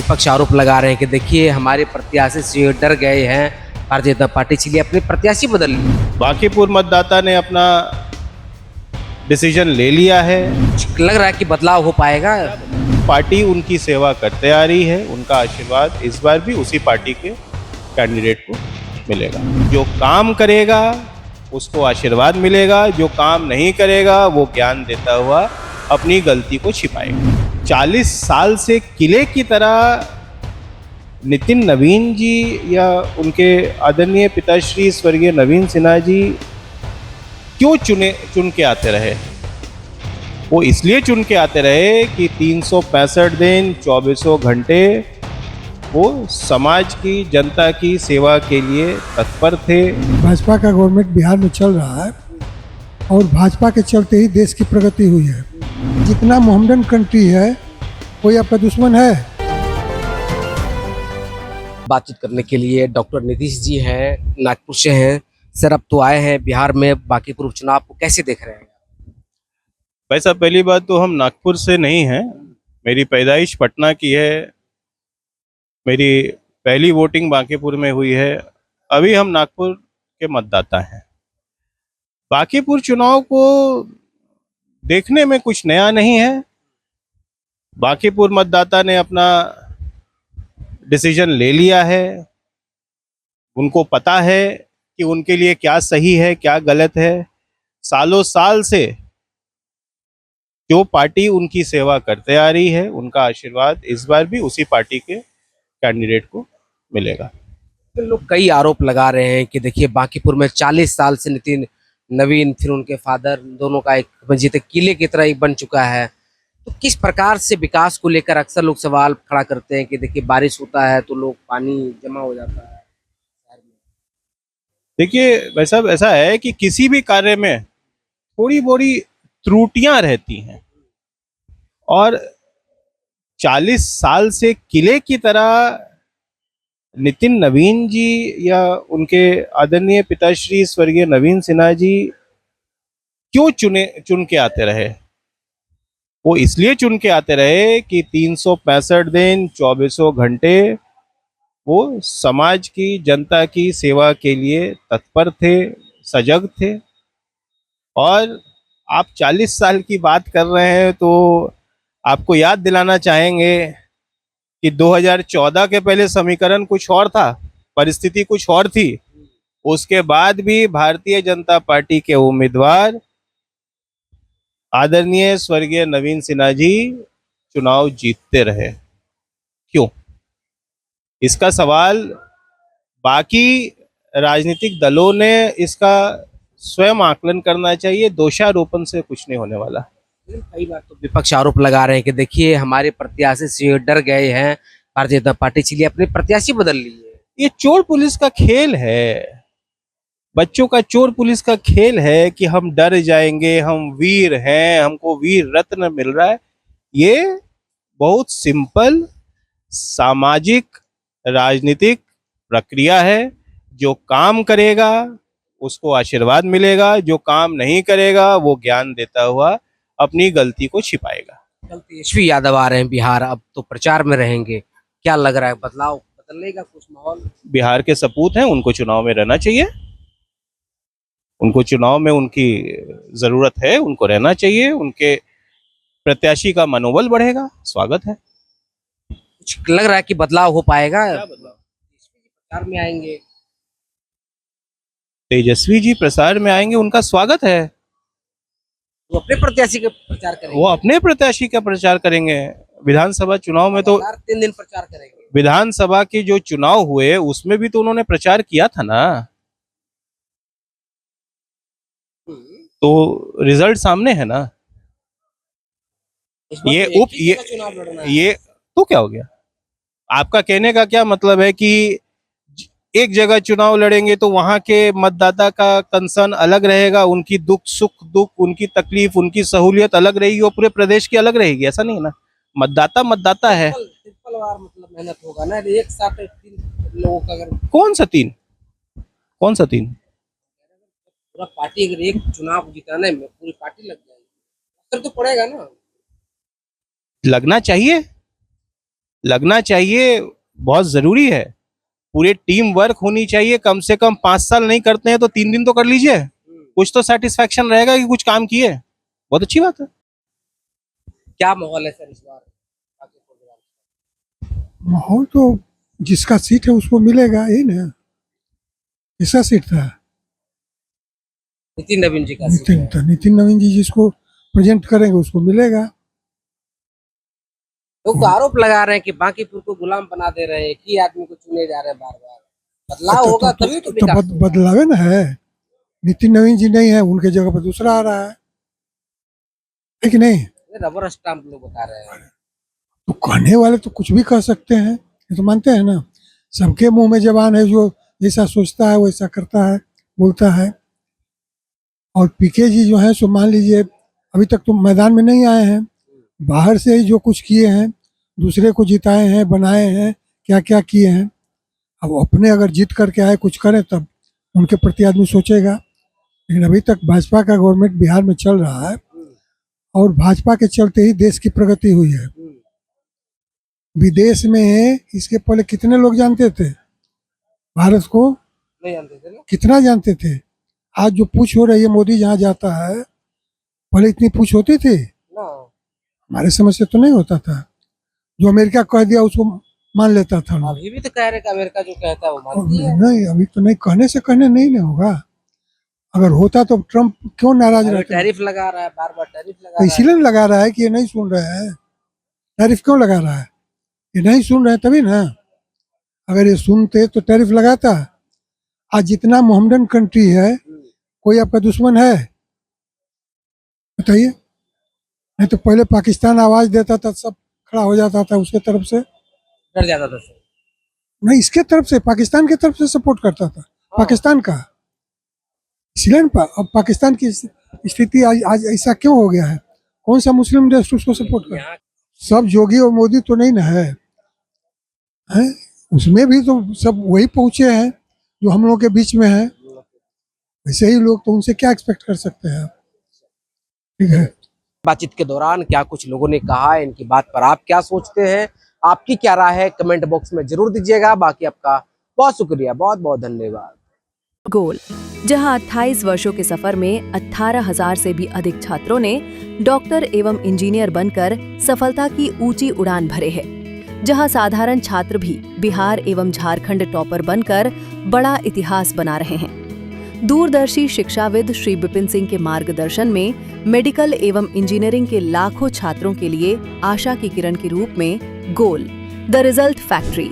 विपक्ष आरोप लगा रहे हैं कि देखिए हमारे प्रत्याशी से डर गए हैं, भारतीय जनता पार्टी इसलिए अपने प्रत्याशी बदल ली। बांकीपुर मतदाता ने अपना डिसीजन ले लिया है। लग रहा है कि बदलाव हो पाएगा। पार्टी उनकी सेवा करते आ रही है, उनका आशीर्वाद इस बार भी उसी पार्टी के कैंडिडेट को मिलेगा। जो काम करेगा उसको आशीर्वाद मिलेगा, जो काम नहीं करेगा वो ज्ञान देता हुआ अपनी गलती को छिपाएगा। 40 साल से किले की तरह नितिन नवीन जी या उनके आदरणीय पिताश्री स्वर्गीय नवीन सिन्हा जी क्यों चुन के आते रहे? वो इसलिए चुन के आते रहे कि 365 दिन 24 घंटे वो समाज की, जनता की सेवा के लिए तत्पर थे। भाजपा का गवर्नमेंट बिहार में चल रहा है और भाजपा के चलते ही देश की प्रगति हुई है। जितना मोहम्मदन कंट्री है कोई आपका दुश्मन है? बातचीत करने के लिए डॉक्टर नीतीश जी हैं, नागपुर से हैं। सर, अब तो आए हैं बिहार में, बांकीपुर उपचुनाव को कैसे देख रहे हैं? भाई साहब, पहली बात तो हम नागपुर से नहीं हैं। मेरी पैदाइश पटना की है। मेरी पहली वोटिंग बांकीपुर में हुई है। अभी हम नागपुर के मतदाता हैं। बांकीपुर चुनाव को देखने में कुछ नया नहीं है। बांकीपुर मतदाता ने अपना डिसीजन ले लिया है। उनको पता है कि उनके लिए क्या सही है, क्या गलत है। सालों साल से जो पार्टी उनकी सेवा करते आ रही है, उनका आशीर्वाद इस बार भी उसी पार्टी के कैंडिडेट को मिलेगा। तो लोग कई आरोप लगा रहे हैं कि देखिए बांकीपुर में 40 साल से नितिन नवीन फिर उनके फादर दोनों का एक जीते किले की तरह एक बन चुका है। तो किस प्रकार से विकास को लेकर अक्सर लोग सवाल खड़ा करते हैं कि देखिए बारिश होता है तो लोग पानी जमा हो जाता है शहर में। देखिए भाई साहब, ऐसा है कि किसी भी कार्य में थोड़ी बड़ी त्रुटियां रहती हैं और 40 साल से किले की तरह नितिन नवीन जी या उनके आदरणीय पिताश्री स्वर्गीय नवीन सिन्हा जी क्यों चुन के आते रहे? वो इसलिए चुन के आते रहे कि 365 दिन 24 घंटे वो समाज की, जनता की सेवा के लिए तत्पर थे, सजग थे। और आप 40 साल की बात कर रहे हैं तो आपको याद दिलाना चाहेंगे कि 2014 के पहले समीकरण कुछ और था, परिस्थिति कुछ और थी। उसके बाद भी भारतीय जनता पार्टी के उम्मीदवार आदरणीय स्वर्गीय नवीन सिन्हा जी चुनाव जीतते रहे। क्यों? इसका सवाल बाकी राजनीतिक दलों ने इसका स्वयं आकलन करना चाहिए। दोषारोपण से कुछ नहीं होने वाला। कई बार तो विपक्ष आरोप लगा रहे हैं कि देखिए हमारे प्रत्याशी से डर गए हैं, भारतीय जनता पार्टी इसलिए अपने प्रत्याशी बदल ली है। ये चोर पुलिस का खेल है, बच्चों का चोर पुलिस का खेल है कि हम डर जाएंगे, हम वीर हैं, हमको वीर रत्न मिल रहा है। ये बहुत सिंपल सामाजिक राजनीतिक प्रक्रिया है। जो काम करेगा उसको आशीर्वाद मिलेगा, जो काम नहीं करेगा वो ज्ञान देता हुआ अपनी गलती को छिपाएगा। कल तेजस्वी यादव आ रहे हैं बिहार, अब तो प्रचार में रहेंगे। क्या लग रहा है, बदलाव बदलने का कुछ माहौल? बिहार के सपूत हैं, उनको चुनाव में रहना चाहिए। उनको चुनाव में उनकी जरूरत है, उनको रहना चाहिए। उनके प्रत्याशी का मनोबल बढ़ेगा, स्वागत है। कुछ लग रहा है कि बदलाव हो पाएगा? क्या बदलाव? प्रचार में आएंगे। तेजस्वी जी प्रचार में आएंगे, उनका स्वागत है। वो अपने प्रत्याशी का प्रचार करेंगे। वो अपने प्रत्याशी का प्रचार करेंगे। विधानसभा चुनाव में तो 3 दिन प्रचार करेंगे। विधानसभा के जो चुनाव हुए उसमें भी तो उन्होंने प्रचार किया था ना। तो रिजल्ट सामने है ना। ये तो क्या हो गया? आपका कहने का क्या मतलब है कि एक जगह चुनाव लड़ेंगे तो वहां के मतदाता का कंसर्न अलग रहेगा, उनकी दुख, उनकी तकलीफ, उनकी सहूलियत अलग रहेगी, वो पूरे प्रदेश की अलग रहेगी? ऐसा नहीं है ना। मतदाता मतदाता है। मतलब मेहनत होगा ना, एक साथ 3 लोगों का अगर कौन सा 3? पूरा पार्टी अगर एक चुनाव जिताने में पूरी पार्टी लग जाएगी, असर तो पड़ेगा ना। लगना चाहिए। लगना चाहिए, बहुत जरूरी है। पूरे टीम वर्क होनी चाहिए, कम से कम 5 साल नहीं करते हैं तो 3 दिन तो कर लीजिए, कुछ तो सेटिस्फेक्शन रहेगा कि कुछ काम किए। बहुत अच्छी बात है। क्या माहौल है सर इस बार बांकीपुर विधानसभा? माहौल तो जिसका सीट है उसको मिलेगा ही ना। किसका सीट था? नितिन नवीन जी का सीट नितिन है। था। नितिन नवीन जी जिसको प्रेजेंट करेंगे उसको मिलेगा। लोग तो आरोप लगा रहे हैं कि बांकीपुर को गुलाम बना दे रहे हैं, एक ही आदमी को चुने जा रहे हैं बार बार। बदलाव होगा तभी तो विकास होगा। बदलावे ना है। नितिन नवीन जी नहीं है, उनके जगह पर दूसरा आ रहा है कि नहीं? ये रबर स्टाम्प लोग बता रहे हैं। तो कहने वाले तो कुछ भी कह सकते हैं, ये तो मानते हैं ना। सबके मुंह में जबान है, जो जैसा सोचता है वैसा करता है, बोलता है। और पीके जी जो है सो मान लीजिए अभी तक तो मैदान में नहीं आए हैं, बाहर से ही जो कुछ किए हैं, दूसरे को जिताए हैं, बनाए हैं, क्या क्या किए हैं। अब अपने अगर जीत करके आए कुछ करें तब उनके प्रति आदमी सोचेगा। लेकिन अभी तक भाजपा का गवर्नमेंट बिहार में चल रहा है और भाजपा के चलते ही देश की प्रगति हुई है। विदेश में इसके पहले कितने लोग जानते थे भारत को? नहीं जानते थे ना। कितना जानते थे? आज जो पूछ हो रही है, मोदी जहाँ जाता है, पहले इतनी पूछ होती थी? ना। हमारे समझ से तो नहीं होता था। जो अमेरिका कह दिया उसको मान लेता था लोग। अभी भी तो कह रहे कि अमेरिका जो कहता है वो मानती है। नहीं, अभी तो नहीं, कहने से कहने नहीं ना होगा। अगर होता तो ट्रम्प क्यों नाराज अरे रहता? टैरिफ लगा रहा है, बार बार टैरिफ लगा तो रहा है। इसीलिए लगा रहा है कि ये नहीं सुन रहे हैं। टैरिफ क्यों लगा रहा है? ये नहीं सुन रहे हैं तभी ना। अगर ये सुनते तो टैरिफ लगाता। आज जितना मोहम्मदन कंट्री है, कोई आपका दुश्मन है बताइए? नहीं तो पहले पाकिस्तान आवाज देता था, सब खड़ा हो जाता था उसके तरफ से। डर जाता था सर। नहीं, इसके तरफ से, पाकिस्तान की तरफ से सपोर्ट करता था, पाकिस्तान का। इसलिए अब पाकिस्तान की स्थिति आज ऐसा क्यों हो गया है? कौन सा मुस्लिम देश उसको सपोर्ट कर? यहाँ सब जोगी और मोदी तो नहीं ना है, हैं? उसमें भी तो सब वही पहुंचे हैं जो हम लोग के बीच में है। वैसे ही लोग, तो उनसे क्या एक्सपेक्ट कर सकते हैं आप? ठीक है। बातचीत के दौरान क्या कुछ लोगों ने कहा है, इनकी बात पर आप क्या सोचते हैं, आपकी क्या राय है, कमेंट बॉक्स में जरूर दीजिएगा। बाकी आपका बहुत शुक्रिया, बहुत बहुत धन्यवाद। गोल, जहां 28 वर्षों के सफर में 18,000 से भी अधिक छात्रों ने डॉक्टर एवं इंजीनियर बनकर सफलता की ऊंची उड़ान भरे है, जहां साधारण छात्र भी बिहार एवं झारखंड टॉपर बनकर बड़ा इतिहास बना रहे हैं। दूरदर्शी शिक्षाविद श्री विपिन सिंह के मार्गदर्शन में मेडिकल एवं इंजीनियरिंग के लाखों छात्रों के लिए आशा की किरण के रूप में गोल, द रिजल्ट फैक्ट्री,